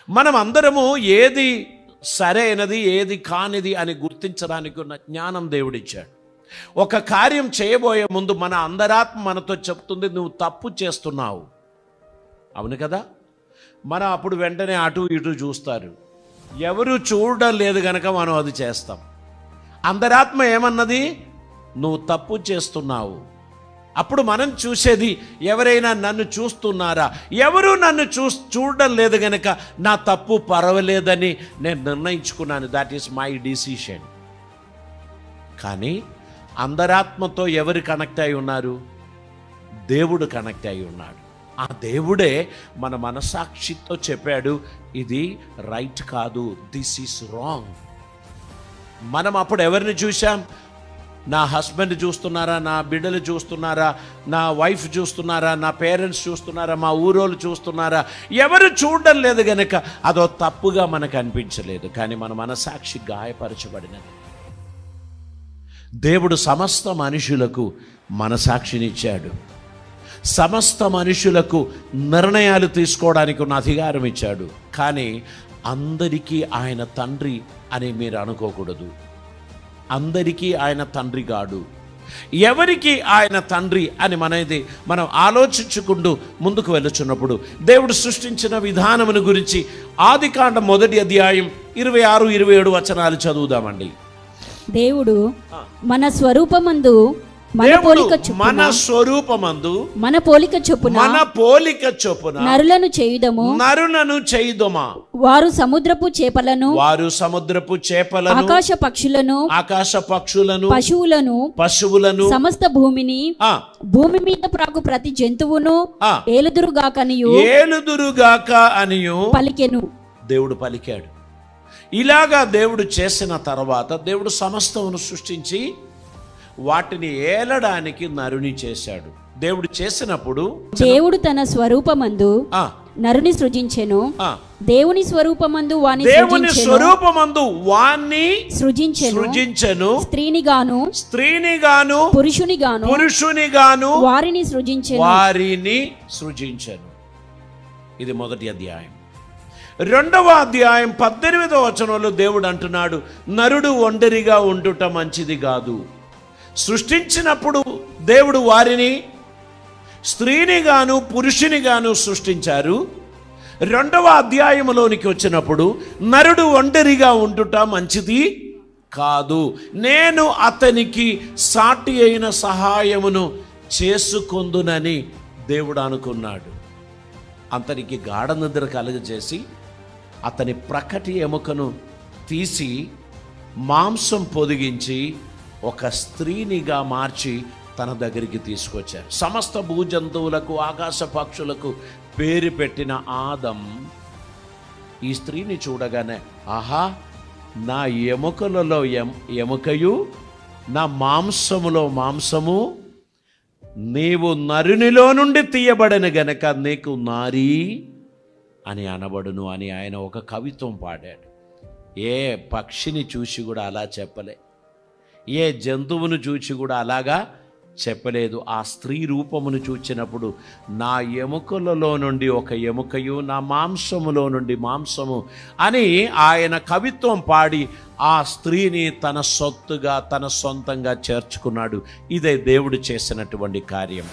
మనం అందరము ఏది సరైనది ఏది కానిది అని గుర్తించడానికి ఉన్న జ్ఞానం దేవుడిచ్చాడు. ఒక కార్యం చేయబోయే ముందు మన అంతరాత్మ మనతో చెప్తుంది, నువ్వు తప్పు చేస్తున్నావు. అవును కదా? మనం అప్పుడు వెంటనే అటు ఇటు చూస్తారు. ఎవరు చూడడం లేదు కనుక మనం అది చేస్తాం. అంతరాత్మ ఏమన్నది? నువ్వు తప్పు చేస్తున్నావు. అప్పుడు మనం చూసేది, ఎవరైనా నన్ను చూస్తున్నారా? ఎవరు నన్ను చూడడం లేదు గనక నా తప్పు పర్వాలేదని నేను నిర్ణయించుకున్నాను. That is my decision. కానీ అంతరాత్మతో ఎవరు కనెక్ట్ అయి ఉన్నారు? దేవుడు కనెక్ట్ అయి ఉన్నాడు. ఆ దేవుడే మన మనసాక్షితో చెప్పాడు, ఇది రైట్ కాదు, దిస్ ఈస్ రాంగ్. మనం అప్పుడు ఎవరిని చూసాం? నా హస్బెండ్ చూస్తున్నారా, నా బిడ్డలు చూస్తున్నారా, నా వైఫ్ చూస్తున్నారా, నా పేరెంట్స్ చూస్తున్నారా, మా ఊరోళ్ళు చూస్తున్నారా? ఎవరు చూడడం లేదు గనక అదో తప్పుగా మనకు అనిపించలేదు. కానీ మన మనసాక్షి గాయపరచబడినది. దేవుడు సమస్త మనుషులకు మనసాక్షినిచ్చాడు. సమస్త మనుషులకు నిర్ణయాలు తీసుకోవడానికి ఉన్న అధికారం ఇచ్చాడు. కానీ అందరికీ ఆయన తండ్రి అని మీరు అనుకోకూడదు. అందరికీ ఆయన తండ్రి కాడు. ఎవరికి ఆయన తండ్రి అని మనం ఆలోచించుకుంటూ ముందుకు వెళ్ళుచున్నప్పుడు దేవుడు సృష్టించిన విధానమును గురించి ఆదికాండం 1వ అధ్యాయం 26-27 వచనాలు చదువుదామండి. దేవుడు మన స్వరూపమందు మన పోలిక చొప్పున నరులను చేయుదమా. వారు సముద్రపు చేపలను ఆకాశ పక్షులను పశువులను సమస్త భూమి మీద ప్రాకు ప్రతి జంతువును ఏలుదురుగాక అనియు పలికెను. దేవుడు పలికాడు. ఇలాగా దేవుడు చేసిన తర్వాత దేవుడు సమస్తమును సృష్టించి వాటిని ఏలడానికి నరుని చేశాడు. దేవుడు చేసినప్పుడు దేవుడు తన స్వరూపమందు నరుని సృజించెను. దేవుని స్వరూపమందు వాణ్ణి సృజించెను. స్త్రీని గాను పురుషుని గాను వారిని సృజించెను. ఇది 1వ అధ్యాయం. 2వ అధ్యాయం 18వ వచనంలో దేవుడు అంటున్నాడు, నరుడు ఒంటరిగా ఉండుట మంచిది కాదు. సృష్టించినప్పుడు దేవుడు వారిని స్త్రీని గాను పురుషుని గాను సృష్టించారు. 2వ అధ్యాయంలోనికి వచ్చినప్పుడు నరుడు ఒంటరిగా ఉండుట మంచిది కాదు, నేను అతనికి సాటి అయిన సహాయమును చేసుకొందునని దేవుడు అనుకున్నాడు. అతనికి గాఢ నిద్ర కలుగజేసి అతని ప్రక్కటి ఎముకను తీసి మాంసం పొదిగించి ఒక స్త్రీనిగా మార్చి తన దగ్గరికి తీసుకొచ్చారు. సమస్త భూజంతువులకు ఆకాశ పక్షులకు పేరు పెట్టిన ఆదం ఈ స్త్రీని చూడగానే, ఆహా, నా ఎముకలలో ఎముకయు నా మాంసములో మాంసము, నీవు నరునిలో నుండి తీయబడిన గనక నీకు నారీ అని అనబడును అని ఆయన ఒక కవిత్వం పాడాడు. ఏ పక్షిని చూసి కూడా అలా చెప్పలే, ఏ జంతువును చూచి కూడా అలాగా చెప్పలేదు. ఆ స్త్రీ రూపమును చూచినప్పుడు నా ఎముకలలో నుండి ఒక ఎముకయు నా మాంసములో నుండి మాంసము అని ఆయన కవిత్వం పాడి ఆ స్త్రీని తన సొత్తుగా తన సొంతంగా చేర్చుకున్నాడు. ఇదే దేవుడు చేసినటువంటి కార్యం.